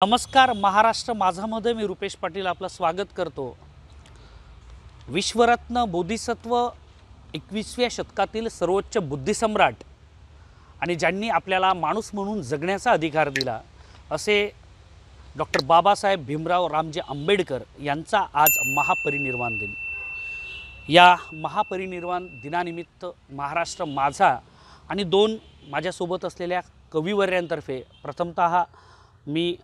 नमस्कार महाराष्ट्र माझामध्ये मी रुपेश पाटील आपलं स्वागत करतो। विश्वरत्न बोधिसत्व 21व्या शतकातील सर्वोच्च बुद्धिसम्राट आणि ज्यांनी आपल्याला माणूस म्हणून जगण्याचा अधिकार दिला असे डॉक्टर बाबासाहेब भीमराव रामजी आंबेडकर यांचा आज महापरिनिर्वाण दिन। या महापरिनिर्वाण दिनानिमित्त महाराष्ट्र माझा आणि दोन माझ्यासोबत असलेल्या कविवर्यांतर्फे प्रथमतः मी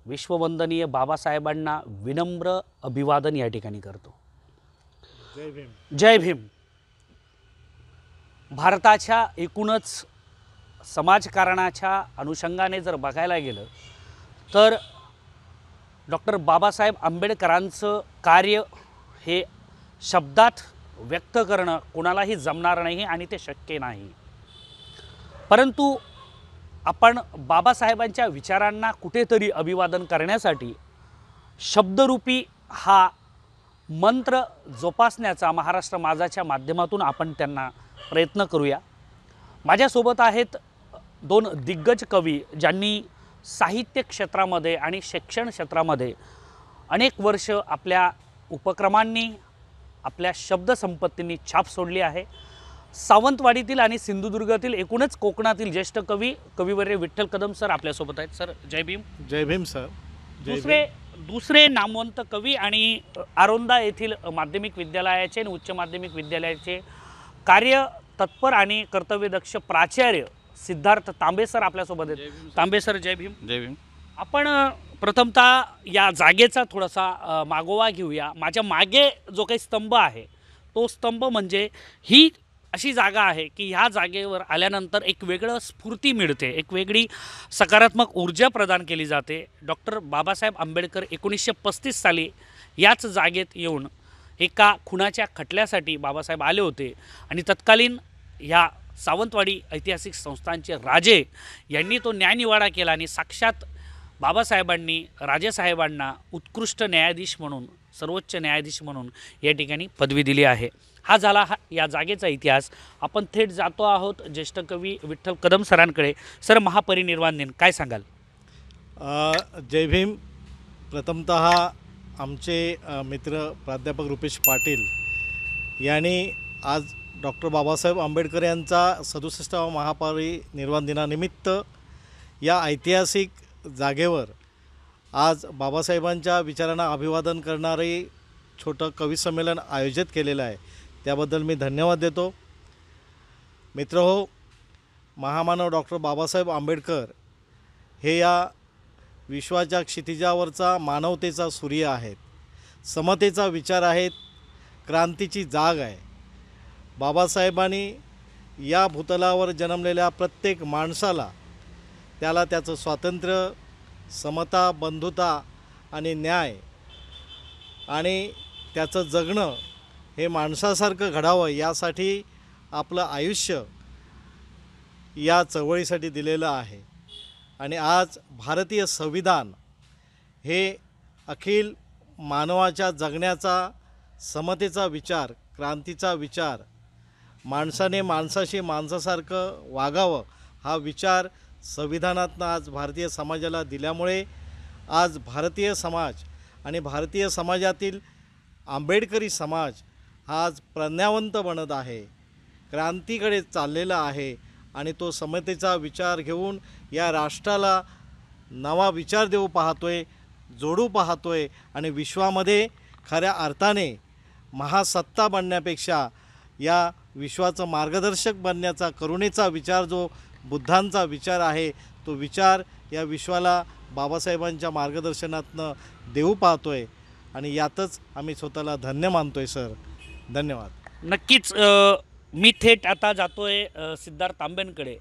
विश्ववंदनीय बाबासाहेबांना विनम्र अभिवादन या ठिकाणी करतो। जय भीम। जय भीम। भारताच्या एकूणच समाजकारणाच्या अनुषंगाने जर बघायला गेलं तर डॉक्टर बाबासाहेब आंबेडकरांचं कार्य हे शब्दात व्यक्त करणं कोणालाही जमणार नाही आणि ते शक्य नाही। परंतु आपण बाबासाहेबांच्या विचारांना कुठेतरी अभिवादन करण्यासाठी शब्दरूपी हा मंत्र जोपासण्याचा महाराष्ट्र माझाच्या माध्यमातून आपण त्यांना प्रयत्न करूया। माझ्यासोबत आहेत दोन दिग्गज कवी ज्यांनी साहित्य क्षेत्रामध्ये आणि शिक्षण क्षेत्रामध्ये अनेक वर्ष आपल्या उपक्रमांनी आपल्या शब्दसंपत्तींनी छाप सोडली आहे। सावंतवाडीतील आणि सिंधुदुर्गातील एकूणच कोकणातील ज्येष्ठ कविवर्य विठ्ठल कदम सर आपल्यासोबत आहेत। सर जय भीम। जय भीम सर। दुसरे नामवंत कवी आणि आरोंदा येथील माध्यमिक विद्यालयाचे आणि उच्च माध्यमिक विद्यालयाचे कार्य तत्पर आणि कर्तव्यदक्ष प्राचार्य सिद्धार्थ तांबे सर आपल्यासोबत आहेत। तांबे सर जय भीम। जय भीम। आपण प्रथमतः या जागेचा थोडासा मागोवा घेऊया। माझ्या मागे जो काही स्तंभ आहे तो स्तंभ म्हणजे ही अशी जागा आहे की ह्या जागेवर आल्यानंतर एक वेगळं स्फूर्ती मिळते, एक वेगळी सकारात्मक ऊर्जा प्रदान केली जाते। डॉक्टर बाबासाहेब आंबेडकर 1935 साली याच जागेत येऊन एका खुनाच्या खटल्यासाठी बाबासाहेब आले होते आणि तत्कालीन ह्या सावंतवाडी ऐतिहासिक संस्थांचे राजे यांनी तो न्यायनिवाडा केला आणि साक्षात बाबासाहेबांनी राजेसाहेबांना उत्कृष्ट न्यायाधीश म्हणून, सर्वोच्च न्यायाधीश म्हणून या ठिकाणी पदवी दिली आहे। हा झाला या जागेचा इतिहास। आपण थेट जातो आहोत ज्येष्ठ कवी विठ्ठल कदम सरांकडे। सर महापरिनिर्वाण दिन काय सांगाल? जय भीम। प्रथमतः आमचे मित्र प्राध्यापक रुपेश पाटील यांनी आज डॉक्टर बाबासाहेब आंबेडकर यांचा 67वा महापरिनिर्वाण दिनानिमित्त या ऐतिहासिक जागेवर आज बाबासाहेबांच्या विचारांना अभिवादन करणारे छोटं कवी संमेलन आयोजित केलेलं आहे, त्याबद्दल मी धन्यवाद देतो। मित्रहो, महामानव डॉक्टर बाबासाहेब आंबेडकर हे या विश्वाच्या क्षितिजावरचा मानवतेचा सूर्य आहेत, समतेचा विचार आहेत, क्रांतीची जाग आहे। बाबासाहेबांनी या भूतलावर जन्मलेल्या प्रत्येक माणसाला त्याला त्याचं स्वातंत्र्य, समता, बंधुता आणि न्याय आणि त्याचं जगणं हे माणसासारखं घडावं यासाठी आपलं आयुष्य या चळवळीसाठी दिलेलं आहे। आणि आज भारतीय संविधान हे अखिल मानवाच्या जगण्याचा, समतेचा विचार, क्रांतीचा विचार, माणसाने माणसाशी माणसासारखं वागावं हा विचार संविधानातनं आज भारतीय समाजाला दिल्यामुळे आज भारतीय समाज आणि भारतीय समाजातील आंबेडकरी समाज हा आज प्रज्ञावंत बनत आहे, क्रांतीकडे चाललेला आहे आणि तो समतेचा विचार घेऊन या राष्ट्राला नवा विचार देऊ पाहतोय, जोडू पाहतोय आणि विश्वामध्ये खऱ्या अर्थाने महासत्ता बनण्यापेक्षा या विश्वाचं मार्गदर्शक बनण्याचा, करुणेचा विचार जो बुद्धांचा विचार आहे तो विचार या विश्वाला बाबासाहेबांच्या मार्गदर्शनातनं देऊ पाहतोय आणि यातच आम्ही स्वतःला धन्य मानतोय सर। धन्यवाद। नक्कीच मी थेट आता जातोय सिद्धार्थ तांबेंकडे।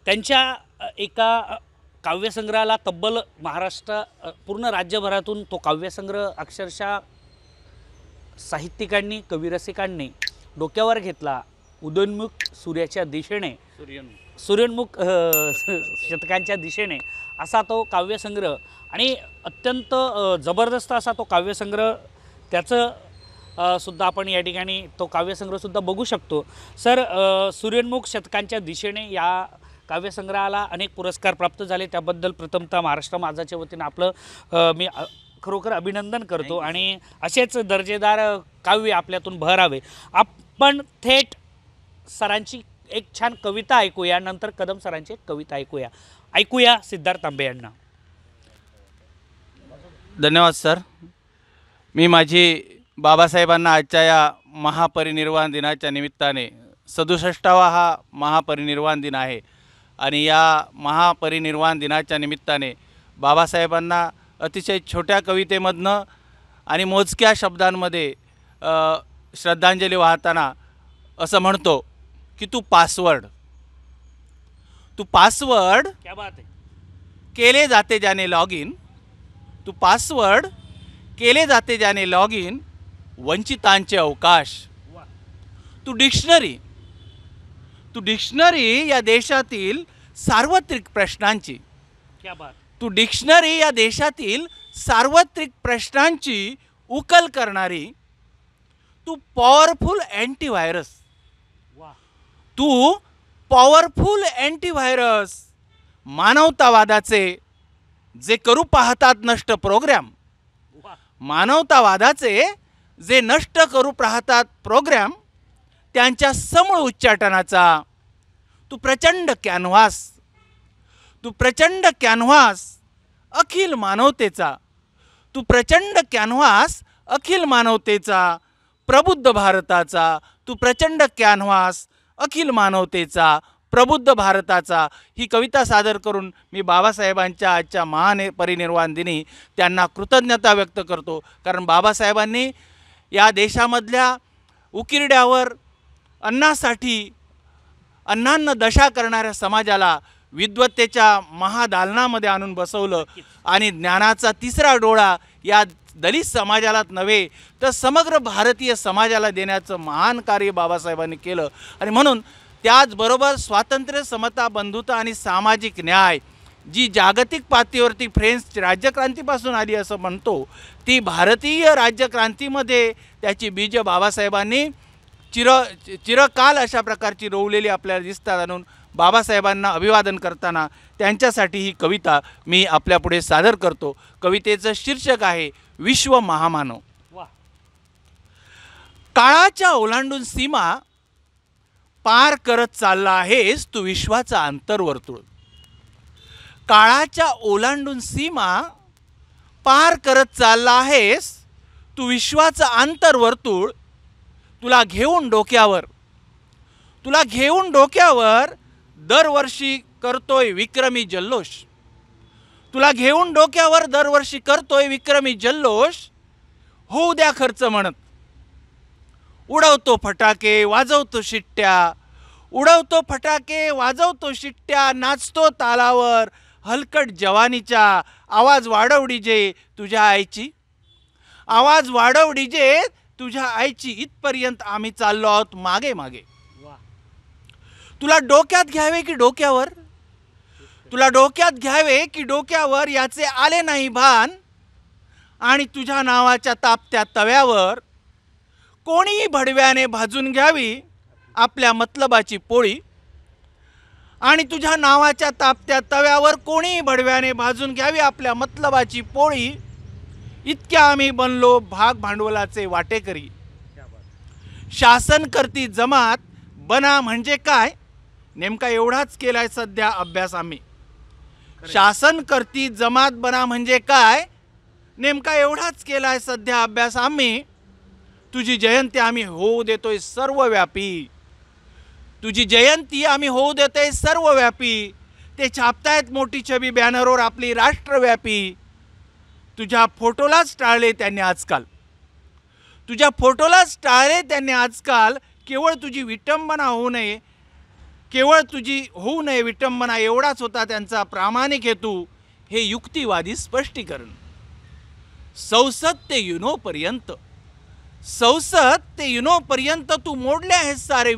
त्यांच्या एका काव्यसंग्रहाला तब्बल महाराष्ट्र, पूर्ण राज्यभरातून तो काव्यसंग्रह अक्षरशः साहित्यिकांनी, कविरसिकांनी डोक्यावर घेतला। उदयोन्मुख सूर्याच्या दिशेने, सूर्योन्मुख शतकांच्या दिशेने असा तो काव्यसंग्रह आणि अत्यंत जबरदस्त असा तो काव्यसंग्रह, त्याचं सुद्धा आपण या ठिकाणी तो काव्यसंग्रह सुद्धा बघू शकतो। सर सूर्योन्मुख शतकांच्या दिशेने या काव्यसंग्रहाला अनेक पुरस्कार प्राप्त झाले, त्याबद्दल प्रथमतः महाराष्ट्र माझाच्या वतीनं आपलं मी खरोखर अभिनंदन करतो आणि असेच दर्जेदार काव्य आपल्यातून बहरावे. आपण थेट सरांची एक छान कविता ऐकूया, नंतर कदम सरांची एक कविता ऐकूया सिद्धार्थ तांबे यांना. धन्यवाद सर. मी माझी बाबासाहेबांना आजच्या या महापरिनिर्वाण दिनाच्या निमित्ताने 67वा हा महापरिनिर्वाण दिन आहे आणि या महापरिनिर्वाण दिनाच्या निमित्ताने बाबासाहेबांना अतिशय छोट्या कवितेमधनं आणि मोजक्या शब्दांमध्ये श्रद्धांजली वाहताना असं म्हणतो की तू पासवर्ड क्या बात है. केले जाते ज्याने लॉग इन, तू पासवर्ड केले जाते ज्याने लॉग इन, वंचितांचे अवकाश. वाह. तू डिक्शनरी या देशातील सार्वत्रिक प्रश्नांची, क्या बात. तू डिक्शनरी या देशातील सार्वत्रिक प्रश्नांची उकल करणारी, तू पॉवरफुल अँटीव्हायरस, वाह. तू पॉवरफुल अँटीव्हायरस, मानवतावादाचे जे करू पाहतात नष्ट प्रोग्रॅम, वाह. मानवतावादाचे जे नष्ट करू पाहतात प्रोग्रॅम, त्यांच्या समूळ उच्चाटनाचा तू प्रचंड कॅनव्हास अखिल मानवतेचा, तू प्रचंड कॅनव्हास अखिल मानवतेचा, प्रबुद्ध भारताचा, तू प्रचंड कॅनव्हास अखिल मानवतेचा, प्रबुद्ध भारताचा. ही कविता सादर करून मी बाबासाहेबांच्या आजच्या महापरिनिर्वाण दिनी त्यांना कृतज्ञता व्यक्त करतो. कारण बाबासाहेबांनी या देशामधल्या उकिरड्यावर अन्नान्न दशा करणाऱ्या समाजाला विद्वत्तेच्या महादालनामध्ये आणून बसवलं आणि ज्ञानाचा तिसरा डोळा या दलित समाजालाच नव्हे तर समग्र भारतीय समाजाला देण्याचं महान कार्य बाबासाहेबांनी केलं. आणि म्हणून त्याचबरोबर स्वातंत्र्य, समता, बंधुता आणि सामाजिक न्याय जी जागतिक पातळीवरती फ्रेंच राज्यक्रांतीपासून आली असं म्हणतो, ती भारतीय राज्यक्रांतीमध्ये त्याची बीज बाबासाहेबांनी चिरकाल अशा प्रकारची रोवलेली आपल्याला दिसतात. आणून बाबासाहेबांना अभिवादन करताना त्यांच्यासाठी ही कविता मी आपल्यापुढे सादर करतो. कवितेचं शीर्षक आहे विश्व महामानव. वाह. काळाच्या ओलांडून सीमा पार करत चालला आहेस तू विश्वाचा आंतरवर्तुळ. काळाच्या ओलांडून सीमा पार करत चालला आहेस तू विश्वाचा आंतरवर्तुळ. तुला घेऊन डोक्यावर दरवर्षी करतोय विक्रमी जल्लोष. तुला घेऊन डोक्यावर दरवर्षी करतोय विक्रमी जल्लोष. होऊ द्या खर्च म्हणत उडवतो फटाके वाजवतो शिट्ट्या, नाचतो तालावर हलकट जवानीच्या. आवाज वाढव डीजे तुझ्या आईची इथपर्यंत आम्ही चाललो आहोत मागे. तुला डोक्यात घ्यावे की डोक्यावर याचे आले नाही भान. आणि तुझ्या नावाच्या तापत्या तव्यावर कोणीही भडव्याने भाजून घ्यावी आपल्या मतलबाची पोळी. आणि तुझ्या नावाच्या तापत्या तव्यावर कोणीही भडव्याने भाजून घ्यावी आपल्या मतलबाची पोळी. इतक्या आम्ही बनलो भाग भांडवलाचे वाटेकरी. शासन करती जमात बना म्हणजे काय, नेमका एवढाच केलाय सध्या अभ्यास आम्ही. शासन करती जमात बना म्हणजे काय, नेमका एवढाच केलाय सध्या अभ्यास आम्ही. तुझी जयंती आम्ही होऊ देतोय सर्वव्यापी. ते छापतायत मोठी छबी बॅनरवर आपली राष्ट्रव्यापी. तुझ्या फोटोलाच टाळले त्यांनी आजकाल. केवळ तुझी होऊ नये विटंबना एवढाच होता त्यांचा प्रामाणिक हेतू. हे युक्तिवादी स्पष्टीकरण. संसद ते युनोपर्यंत तू मोडले आहेस सारे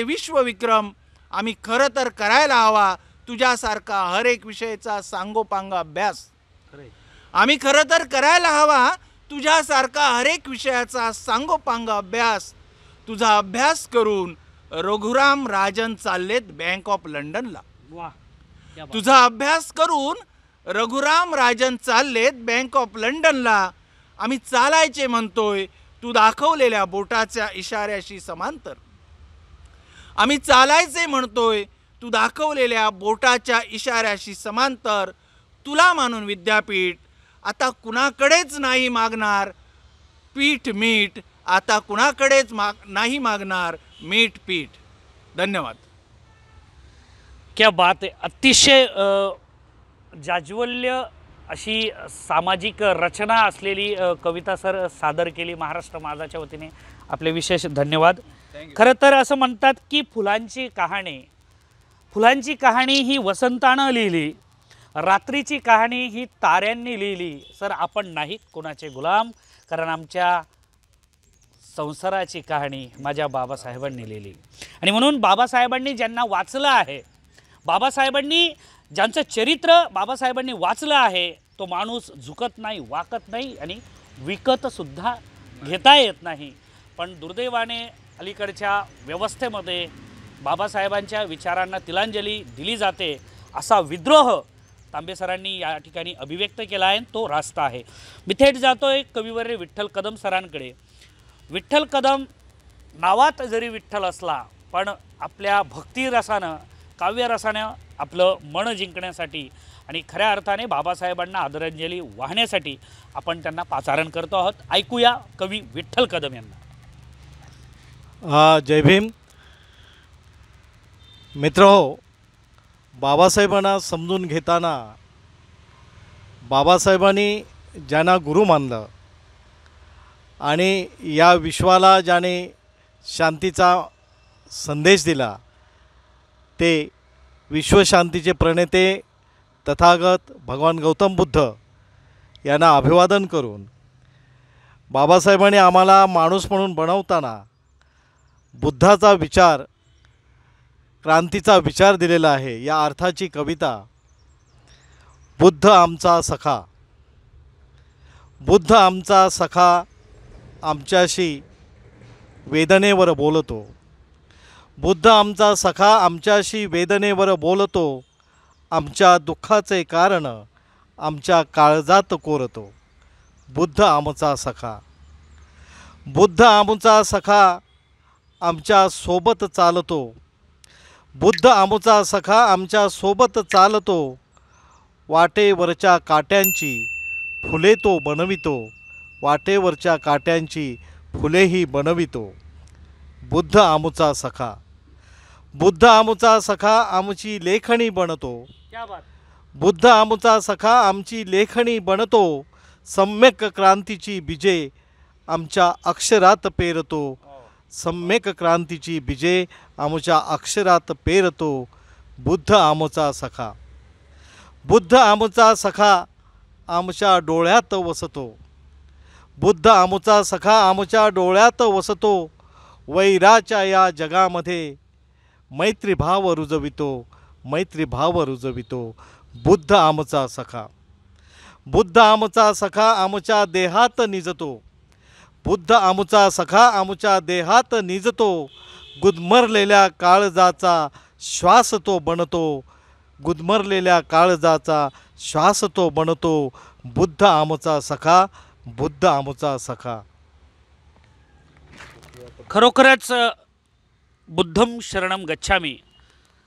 विश्व विक्रम. आम्ही खरं तर करायला हवा तुझ्यासारखा हर एक विषयाचा सांगोपांग अभ्यास. तुझा अभ्यास करून रघुराम राजन चाललेत बँक ऑफ लंडनला. वा, क्या बात. तुझा अभ्यास करून रघुराम राजन चाललेत बँक ऑफ लंडनला. आम्ही चालायचे म्हणतोय, तू दाखवलेल्या बोटाच्या इशाऱ्याशी समांतर. आम्ही चालायचे म्हणतोय, तू दाखवलेल्या बोटाच्या इशाऱ्याशी समांतर. तुला मानून विद्यापीठ आता कुणाकडेच नाही मागणार पीठ मीठ. आता कुणाकडेच नाही मागणार मीठ पीठ. धन्यवाद. क्या बात आहे. अतिशय जाज्वल्य अशी सामाजिक रचना असलेली कविता सर सादर केली महाराष्ट्र माझाच्या वतीने. आपले विशेष धन्यवाद. खरं तर असं म्हणतात की फुलांची कहाणी ही वसंतानं लिहिली, रात्रीची कहाणी ही ताऱ्यांनी लिहिली. सर आपण नाहीत कोणाचे गुलाम, कारण आमच्या संसाराची कहाणी माझ्या बाबासाहेबांनी लिहिली. आणि म्हणून बाबासाहेबांनी ज्यांना वाचलं आहे, बाबासाहेबांनी ज्यांचं चरित्र बाबासाहेबांनी वाचलं आहे, तो माणूस झुकत नाही, वाकत नाही आणि विकतसुद्धा घेता येत नाही. पण दुर्दैवाने अलीकडच्या व्यवस्थेमध्ये बाबासाहेबांच्या विचारांना तिलांजली दिली जाते असा विद्रोह तांबे सरांनी या ठिकाणी अभिव्यक्त केला आहे. तो रास्त आहे. मी थेट जातोय कविवर्य विठ्ठल कदम सरांकडे. विठ्ठल कदम नावात जरी विठ्ठल असला, पण आपल्या भक्तिरसानं काव्यरसानं आपलं मन जिंकण्यासाठी आणि खऱ्या अर्थाने बाबासाहेबांना आदरांजली वाहण्यासाठी आपण त्यांना पाचारण करतो आहोत. ऐकूया कवी विठ्ठल कदम यांना. जय भीम मित्रहो. बाबासाहेबांना समजून घेताना बाबासाहेबांनी ज्यांना गुरु मानलं आणि या विश्वाला ज्याने शांतीचा संदेश दिला, ते विश्वशांतीचे प्रणेते तथागत भगवान गौतम बुद्ध यांना अभिवादन करून बाबासाहेबांनी आम्हाला माणूस म्हणून बनवताना बुद्धाचा विचार, क्रांतीचा विचार दिलेला आहे. या अर्थाची कविता बुद्ध आमचा सखा. बुद्ध आमचा सखा आमच्याशी वेदनेवर बोलतो. बुद्ध आमचा सखा आमच्याशी वेदनेवर बोलतो. आमच्या दुःखाचे कारण आमच्या काळजात कोरतो. बुद्ध आमचा सखा. बुद्ध आमचा सखा आमच्या सोबत चालतो. बुद्ध आमचा सखा आमच्या सोबत चालतो. वाटेवरच्या काट्यांची फुले तो बनवितो. वाटेवरच्या काट्यांची फुलेही बनवितो. बुद्ध आमचा सखा. बुद्ध आमचा सखा आमची लेखणी बनतो. क्या बात. बुद्ध आमचा सखा आमची लेखणी बनतो. सम्यक क्रांतीची बीजे आमच्या अक्षरात पेरतो. सम्यक क्रांतीची बीजे आमच्या अक्षरात पेरतो. बुद्ध आमचा सखा. बुद्ध आमचा सखा आमच्या डोळ्यात वसतो. बुद्ध आमचा सखा आमच्या डोळ्यात वसतो. वैराच्या या जगामध्ये मैत्रीभाव रुजवितो. मैत्रीभाव रुजवितो. बुद्ध आमचा सखा. बुद्ध आमचा सखा आमच्या देहात निजतो. बुद्ध आमचा सखा आमच्या देहात निजतो. गुदमरलेल्या काळजाचा श्वास तो बनतो. गुदमरलेल्या काळजाचा श्वास तो बनतो. बुद्ध आमचा सखा. बुद्ध आमचा सखा. खरोखरच बुद्धम शरणम गच्छामी.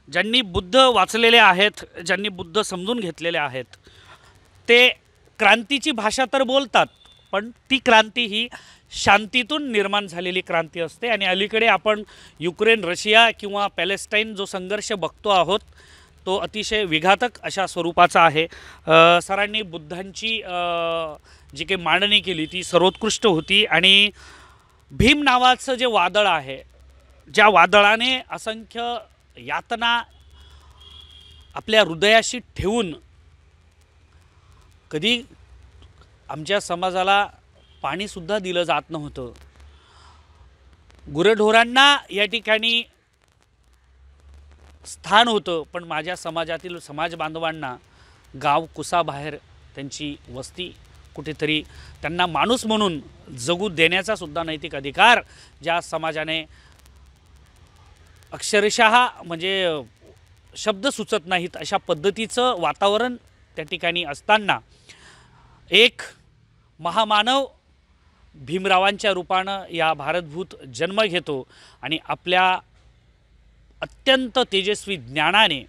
ज्यांनी बुद्ध वाचलेले आहेत, ज्यांनी बुद्ध समजून घेतलेले आहेत, ते क्रांतीची भाषा तर बोलतात, पण ती क्रांती ही शांतीतून निर्माण झालेली क्रांती असते. आणि अलीकडे आपण युक्रेन, रशिया किंवा पॅलेस्टाईन जो संघर्ष बघतो आहोत, तो अतिशय विघातक अशा स्वरूपाचा आहे. सरांनी बुद्धांची जी काही मांडणी केली ती सर्वोत्कृष्ट होती. आणि भीम नावाचं जे वादळ आहे, ज्या वादळाने असंख्य यातना आपल्या हृदयाशी ठेवून कधी आमच्या समाजाला पाणीसुद्धा दिलं जात नव्हतं. गुरेढोरांना या ठिकाणी स्थान होतं, पण माझ्या समाजातील समाज बांधवांना गाव कुसाबाहेर त्यांची वस्ती कुठेतरी त्यांना माणूस म्हणून जगू देण्याचा सुद्धा नैतिक अधिकार ज्या समाजाने अक्षरशः म्हणजे शब्द सुचत नाहीत अशा पद्धतीचं वातावरण त्या ठिकाणी असताना एक महामानव भीमरावांच्या रूपानं या भारतभूत जन्म घेतो आणि आपल्या अत्यंत तेजस्वी ज्ञानाने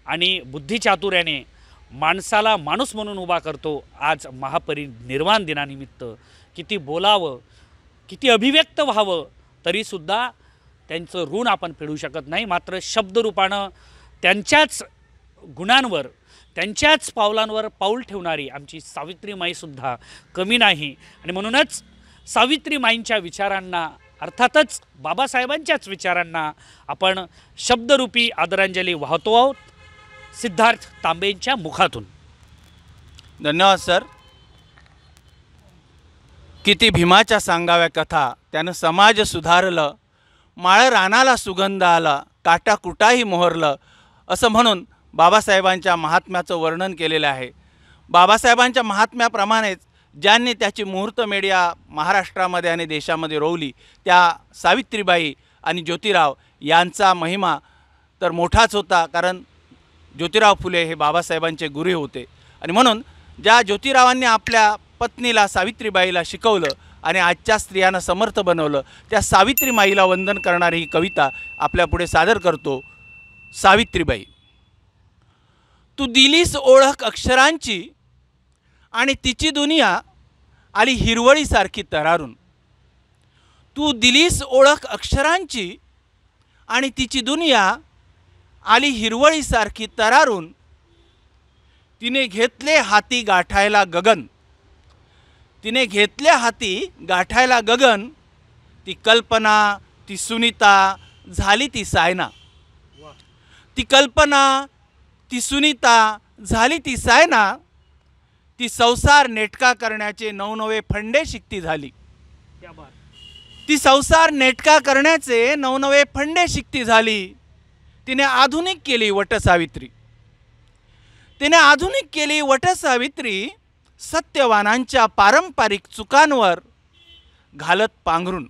आणि बुद्धिचातुर्याने माणसाला माणूस म्हणून उभा करतो. आज महापरिनिर्वाण दिनानिमित्त किती बोलावं, किती अभिव्यक्त व्हावं तरीसुद्धा त्यांचं ऋण आपण फेडू शकत नाही. मात्र शब्दरूपानं त्यांच्याच गुणांवर, त्यांच्याच पावलांवर पाऊल ठेवणारी आमची सावित्रीमाईसुद्धा कमी नाही. आणि म्हणूनच सावित्रीमाईंच्या विचारांना, अर्थातच बाबासाहेबांच्याच विचारांना आपण शब्दरूपी आदरांजली वाहतो आहोत सिद्धार्थ तांबेंच्या मुखातून. धन्यवाद सर. किती भीमाच्या सांगाव्या कथा, त्यानं समाज सुधारलं, माळ रानाला सुगंध आला, काटा कुटाही मोहरलं, असं म्हणून बाबासाहेबांच्या महात्म्याचं वर्णन केलेलं आहे. बाबासाहेबांच्या महात्म्याप्रमाणेच ज्यांनी त्याची मुहूर्तमेढ या महाराष्ट्रामध्ये आणि देशामध्ये रोवली त्या सावित्रीबाई आणि ज्योतिराव यांचा महिमा तर मोठाच होता, कारण ज्योतिराव फुले हे बाबासाहेबांचे गुरु होते. आणि म्हणून ज्या ज्योतिरावांनी आपल्या पत्नीला सावित्रीबाईला शिकवलं आणि आजच्या स्त्रियांना समर्थ बनवलं, त्या सावित्रीमाईला वंदन करणारी ही कविता आपल्यापुढे सादर करतो. सावित्रीबाई. तू दिलीस ओळख अक्षरांची आणि तिची दुनिया आली हिरवळीसारखी तरारून. तू दिलीस ओळख अक्षरांची आणि तिची दुनिया आली हिरवळीसारखी तरारून. तिने घेतले हाती गाठायला गगन. तिने घेतले हाती गाठायला गगन. ती कल्पना, ती सुनीता झाली ती सायना. ती कल्पना, ती सुनीता झाली ती सायना. ती संसार नेटका करण्याचे नवनवे फंडे शिकती झाली. ती संसार नेटका करण्याचे नवनवे फंडे शिकती झाली. तिने आधुनिक केली वटसावित्री. तिने आधुनिक केली वटसावित्री. सत्यवानांच्या पारंपरिक चुकांवर घालत पांघरून.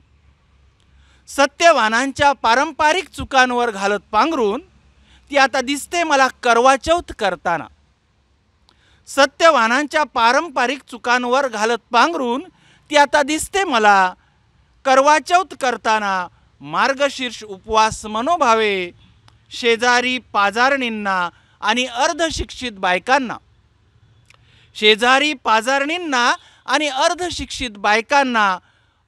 सत्यवानांच्या पारंपरिक चुकांवर घालत पांघरून ती आता दिसते मला करवा चौथ करताना. सत्यवानांच्या पारंपरिक चुकांवर घालत पांघरून ती आता दिसते मला करवा चौथ करताना. मार्गशीर्ष उपवास मनोभावे शेजारी पाजारणींना आणि अर्धशिक्षित बायकांना. शेजारी पाजारणींना आणि अर्धशिक्षित बायकांना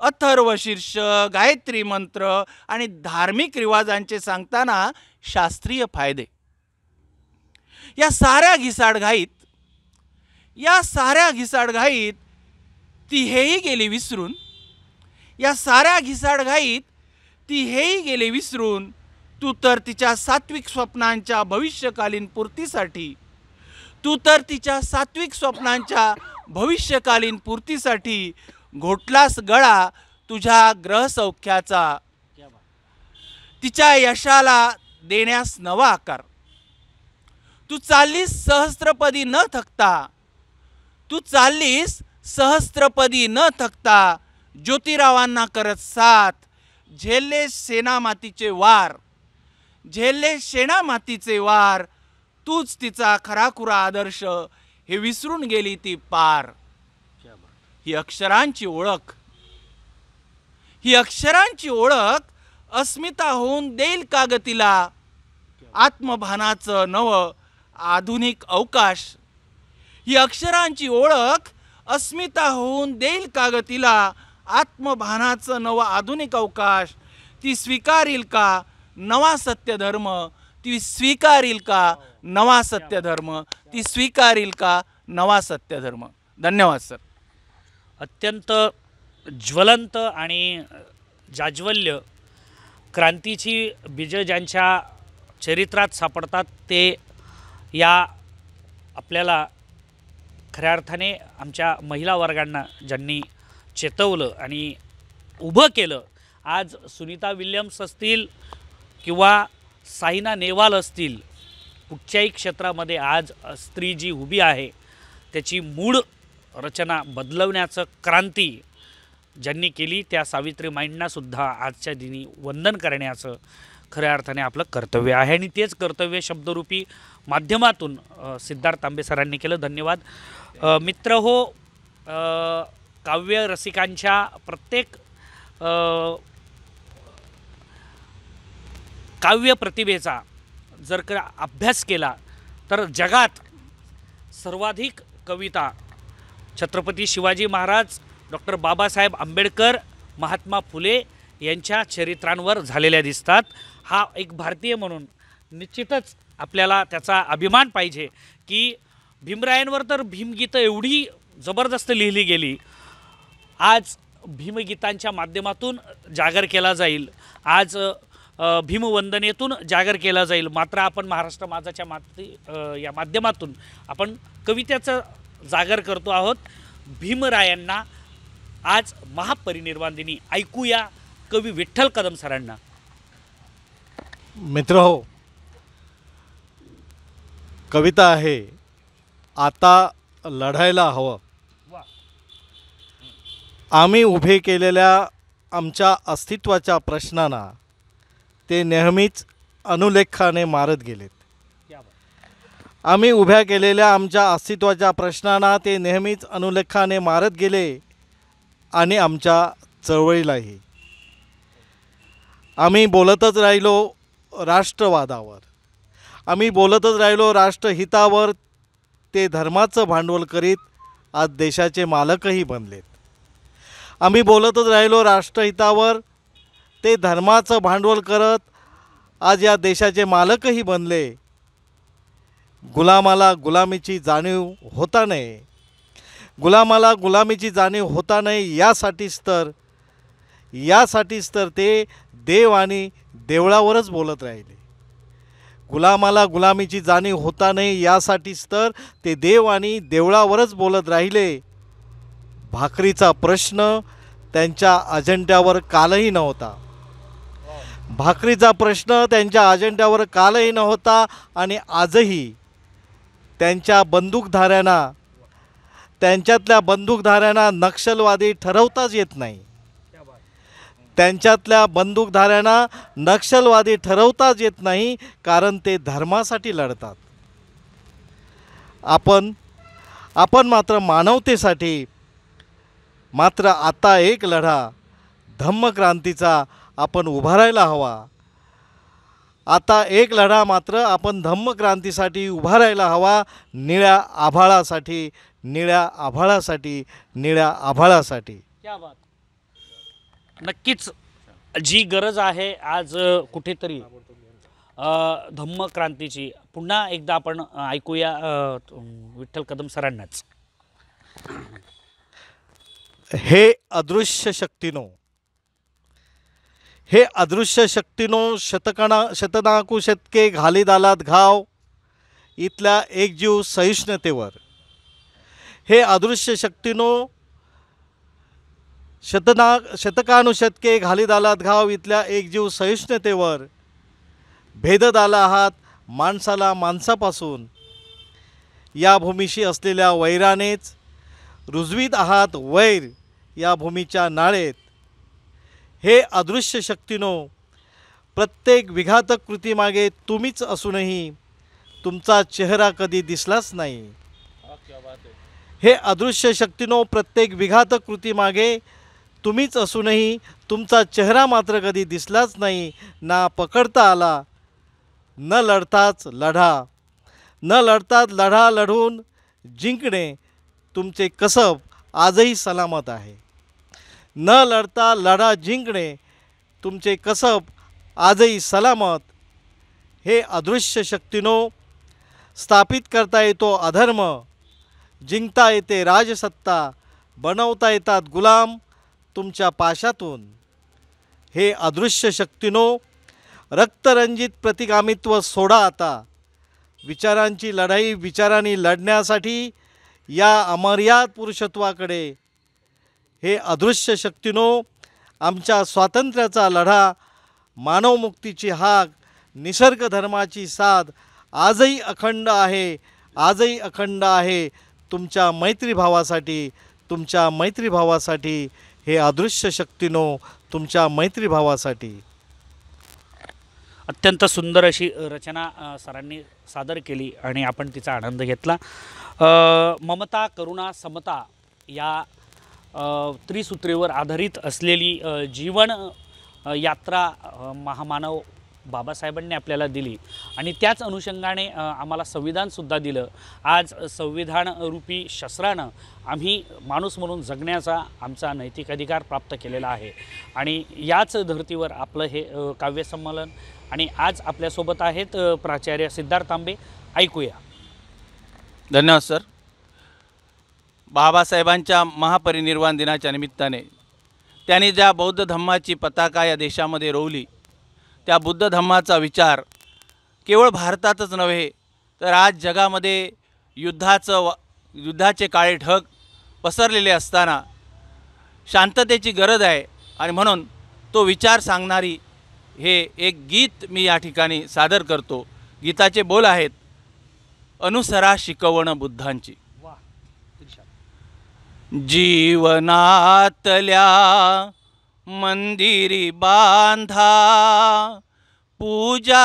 अथर्वशीर्ष, गायत्री मंत्र आणि धार्मिक रिवाजांचे सांगताना शास्त्रीय फायदे. या साऱ्या घिसाडघाईत ती हेही गेली विसरून. या साऱ्या घिसाडघाईत ती हेही गेली विसरून. तू तर तिच्या सात्विक स्वप्नांच्या भविष्यकालीन पूर्तीसाठी, तू तर तिच्या सात्विक स्वप्नांच्या भविष्यकालीन पूर्तीसाठी घोटलास गळा तुझ्या ग्रहसौख्याचा. तिच्या यशाला देण्यास नवा आकार. तू चाललीस सहस्त्रपदी न थकता. तू चाललीस सहस्त्रपदी न थकता. ज्योतिरावांना करत साथ. झेलले सेनामातीचे वार. झेलले सेनामातीचे वार. तूच तिचा खराखुरा आदर्श. हे विसरून गेली ती पार. ही अक्षरांची ओळख. ही अक्षरांची ओळख अस्मिता होऊन देईल का ग तिला. आत्मभानाचं नव आधुनिक अवकाश. ही अक्षरांची ओळख अस्मिता होऊन देईल का ग तिला. आत्मभानाचं नव आधुनिक अवकाश. ती स्वीकारील का नवा सत्यधर्म. ती स्वीकारील का नवा सत्यधर्म. ती स्वीकारील का नवा सत्यधर्म. धन्यवाद सर. अत्यंत ज्वलंत आणि जाज्वल्य क्रांतीची बीज ज्यांच्या चरित्रात सापडतात ते या आपल्याला खऱ्या अर्थाने आमच्या महिला वर्गांना ज्यांनी चेतवलं आणि उभं केलं. आज सुनीता विल्यम्स असतील किंवा सायना नेहवाल असतील, कुठच्याही क्षेत्रामध्ये आज स्त्री जी उभी आहे त्याची मूळ रचना बदलवण्याचं क्रांती ज्यांनी केली त्या सावित्रीमाईंनासुद्धा आजच्या दिनी वंदन करण्याचं खऱ्या अर्थाने आपलं कर्तव्य आहे आणि तेच कर्तव्य शब्दरूपी माध्यमातून सिद्धार्थ तांबे सरांनी केलं. धन्यवाद. मित्र हो, काव्य रसिकांच्या प्रत्येक काव्य प्रतिभेचा जर का अभ्यास केला तर जगात सर्वाधिक कविता छत्रपती शिवाजी महाराज, डॉक्टर बाबासाहेब आंबेडकर, महात्मा फुले यांच्या चरित्रांवर झालेल्या दिसतात. हा एक भारतीय म्हणून निश्चितच आपल्याला त्याचा अभिमान पाहिजे की भीमरायांवर तर भीमगीतं एवढी जबरदस्त लिहिली गेली. आज भीमगीतांच्या माध्यमातून जागर केला जाईल, आज भीमवंदनेतून जागर केला जाईल. मात्र आपण महाराष्ट्र माझाच्या या माध्यमातून आपण कवितेचं जागर करतो आहोत. भीमरायांना आज महापरिनिर्वाण दिनी ऐकूया कवी विठ्ठल कदम सरांना. मित्र हो, कविता आहे आता लढायला हवं. आम्ही उभे केलेल्या आमच्या अस्तित्वाच्या प्रश्नांना ते नेहमीच अनुलेखाने मारत गेलेत. आम्ही उभ्या केलेल्या आमच्या अस्तित्वाच्या प्रश्नांना ते नेहमीच अनुलेखाने मारत गेले आणि आमच्या चळवळीलाही. आम्ही बोलतच राहिलो राष्ट्रवादावर, आम्ही बोलतच राहिलो राष्ट्रहितावर. ते धर्माचं भांडवल करीत आज देशाचे मालकही बनलेत. आम्ही बोलतच राहिलो राष्ट्रहितावर, ते धर्माचं भांडवल करत आज या देशाचे मालकही बनले. गुलामाला गुलामीची जाणीव होता नये, गुलामाला गुलामीची जाणीव होता नये यासाठीच तर ते देव आणि देवळावरच बोलत राहिले. गुलामाला गुलामीची जाणीव होता नये यासाठीच तर ते देव आणि देवळावरच बोलत राहिले. भाकरीचा प्रश्न त्यांच्या अजेंड्यावर कालही नव्हता, भाकरीचा प्रश्न त्यांच्या अजेंड्यावर कालही नव्हता आणि आजही त्यांच्यातल्या बंदूकधाऱ्यांना नक्षलवादी ठरवताच येत नाही. त्यांच्यातल्या बंदूकधाऱ्यांना नक्षलवादी ठरवताच येत नाही, कारण ते धर्मासाठी लढतात. आपण मात्र मानवतेसाठी. मात्र आता एक लढा धम्मक्रांतीचा आपण उभारायला हवा. आता एक लढा मात्र आपण धम्मक्रांतीसाठी उभारायला हवा. निळ्या आभाळासाठी, निळ्या आभाळासाठी, निळ्या आभाळासाठी. क्या बात. नक्कीच जी गरज आहे आज कुठेतरी धम्मक्रांतीची. पुन्हा एकदा आपण ऐकूया विठ्ठल कदम सरांनाच. हे अदृश्य शक्तीनो शतनाकू शतके घालीत आलात घाव इथल्या एकजीव सहिष्णुतेवर. हे अदृश्य शक्तीनो शतकानुशतके घालीत आलात घाव इथल्या एकजीव सहिष्णुतेवर. भेदत आला आहात माणसाला माणसापासून, या भूमीशी असलेल्या वैरानेच रुजवीत आहात वैर या भूमीच्या नाळेत. हे अदृश्य शक्तीनो प्रत्येक विघातक कृतीमागे तुम्हीच असूनही तुमचा चेहरा कधी दिसलाच नाही. हे अदृश्य शक्तीनो प्रत्येक विघातक कृतीमागे तुम्हीच असूनही तुमचा चेहरा मात्र कधी दिसलाच नाही. ना पकडता आला, न लढताच लढा लढून जिंकणे तुमचे कसब आजही सलामत आहे. न लढता लढा जिंकणे तुमचे कसब आजही सलामत. हे अदृश्य शक्तीनो स्थापित करता येतो अधर्म, जिंकता येते राजसत्ता, बनवता येतात गुलाम तुमच्या पाशातून. हे अदृश्य शक्तीनो रक्तरंजित प्रतिगामित्व सोडा आता. विचारांची लढाई विचारांनी लढण्यासाठी या अमर्याद पुरुषत्वाकडे. हे अदृश्य शक्तीनो आमच्या स्वातंत्र्याचा लढा, मानवमुक्तीची हाक, निसर्ग धर्माची साथ आजही अखंड आहे, आजही अखंड आहे. तुमच्या मैत्रीभावासाठी, तुमच्या मैत्रीभावासाठी, हे अदृश्य शक्तीनो तुमच्या मैत्रीभावासाठी. अत्यंत सुंदर अशी रचना सरांनी सादर केली आणि आपण तिचा आनंद घेतला. ममता, करुणा, समता या त्रिसूत्रेवर आधारित असलेली जीवन यात्रा महामानव बाबासाहेबांनी आपल्याला दिली आणि त्याच अनुषंगाने आम्हाला संविधानसुद्धा दिलं. आज संविधान रूपी शस्त्रानं आम्ही माणूस म्हणून जगण्याचा आमचा नैतिक अधिकार प्राप्त केलेला आहे आणि याच धर्तीवर आपलं हे काव्यसंमेलन. आणि आज आपल्यासोबत आहेत प्राचार्य सिद्धार्थ तांबे. ऐकूया. धन्यवाद सर. बाबासाहेबांच्या महापरिनिर्वाण दिनाच्या निमित्ताने त्यांनी ज्या बौद्ध धम्माची पताका या देशामध्ये रोवली, त्या बुद्ध धम्माचा विचार केवळ भारतातच नव्हे तर आज जगामध्ये युद्धाचे काळे ढग पसरलेले असताना शांततेची गरज आहे आणि म्हणून तो विचार सांगणारी हे एक गीत मी या ठिकाणी सादर करतो. गीताचे बोल आहेत, अनुसरा शिकवण बुद्धांची. जीवनातल्या मंदिरी बांधा, पूजा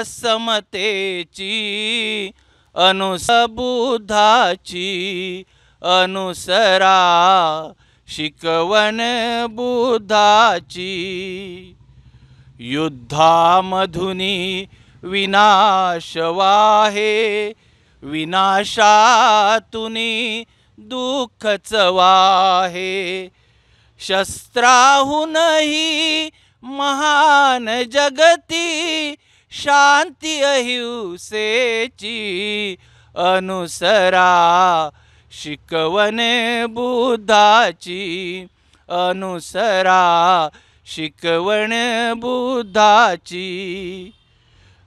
समतेची, बुद्धाची अनुसरा शिकवण बुद्धाची. युद्धामधुनी विनाश वाहे, विनाशातुनी दुःखच वाहे. शस्त्राहूनही महान जगती, शांती अहिंसेची अनुसरा शिकवण बुद्धाची. अनुसरा शिकवण बुद्धाची.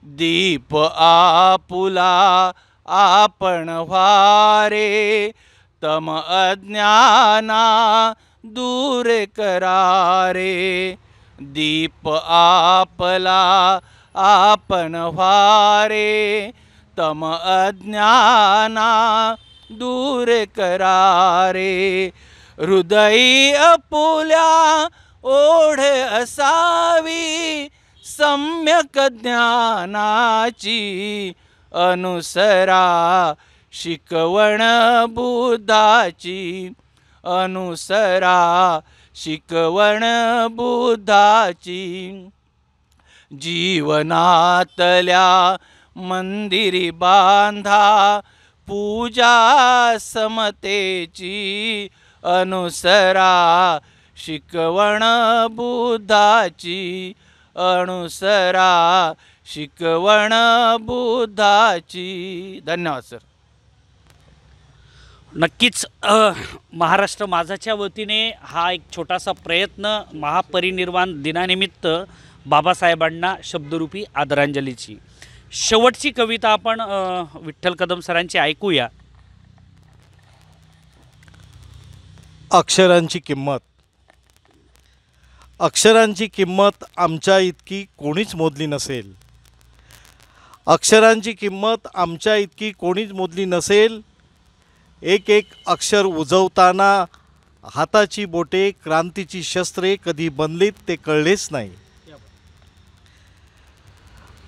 दीप आपुला आपण व्हारे, तम अज्ञाना दूर करारे. दीप आपला आपण व्हारे, तम अज्ञाना दूर करारे. हृदयी अपुल्या ओढ असावी, सम्यक ज्ञानाची अनुसरा शिकवण बुद्धाची. अनुसरा शिकवण बुद्धाची. जीवनातल्या मंदिरी बांधा, पूजा समतेची अनुसरा शिकवण बुद्धाची. अनुसरा शिकवण बुद्धाची. धन्यवाद सर. नक्कीच महाराष्ट्र माझाच्या वतीने हा एक छोटासा प्रयत्न महापरिनिर्वाण दिनानिमित्त बाबासाहेबांना शब्दरूपी आदरांजलीची. शेवटची कविता आपण विठ्ठल कदम सरांची ऐकूया. अक्षरांची किंमत. अक्षरांची किंमत आमच्या इतकी कोणीच मोजली नसेल. अक्षरांची किंमत आमच्या इतकी कोणीच मोजली नसेल. एक एक अक्षर उजवताना हाताची बोटे क्रांतीची शस्त्रे कधी बनलीत ते कळलेच नाही.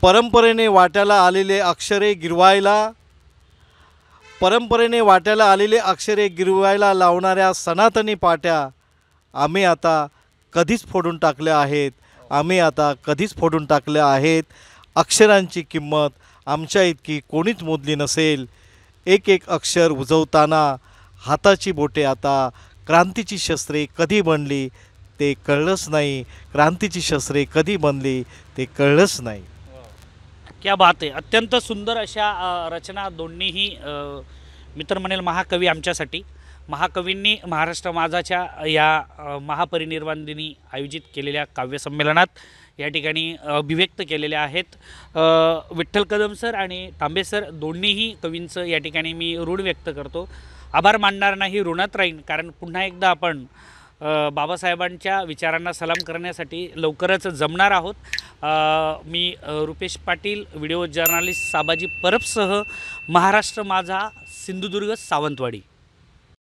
परंपरेने वाट्याला आलेले अक्षरे गिरवायला लावणाऱ्या सनातनी पाट्या आम्ही आता कधीच फोडून टाकल्या आहेत. अक्षरांची किंमत आमच्या इतकी कोणीच मोजली नसेल. एक एक अक्षर उजवताना हाताची बोटे आता क्रांतीची शस्त्रे कधी बनली ते कळलंच नाही. क्रांतीची शस्त्रे कधी बनली ते कळलंच नाही. क्या बात आहे. अत्यंत सुंदर अशा रचना दोन्हीही मित्र म्हणेल महाकवी आमच्यासाठी. महाकवींनी महाराष्ट्र माझाच्या या महापरिनिर्वाण दिनी आयोजित केलेल्या काव्यसंमेलनात या ठिकाणी अभिव्यक्त केलेल्या आहेत. विठ्ठल कदम सर आणि तांबे सर दोन्हीही कवींचं या ठिकाणी मी ऋण व्यक्त करतो. आभार मानणार नाही, ऋणात राहीन. कारण पुन्हा एकदा आपण बाबासाहेबांच्या विचारांना सलाम करण्यासाठी लवकरच जमणार आहोत. मी रुपेश पाटील, व्हिडिओ जर्नलिस्ट साबाजी परबसह महाराष्ट्र माझा सिंधुदुर्ग सावंतवाडी.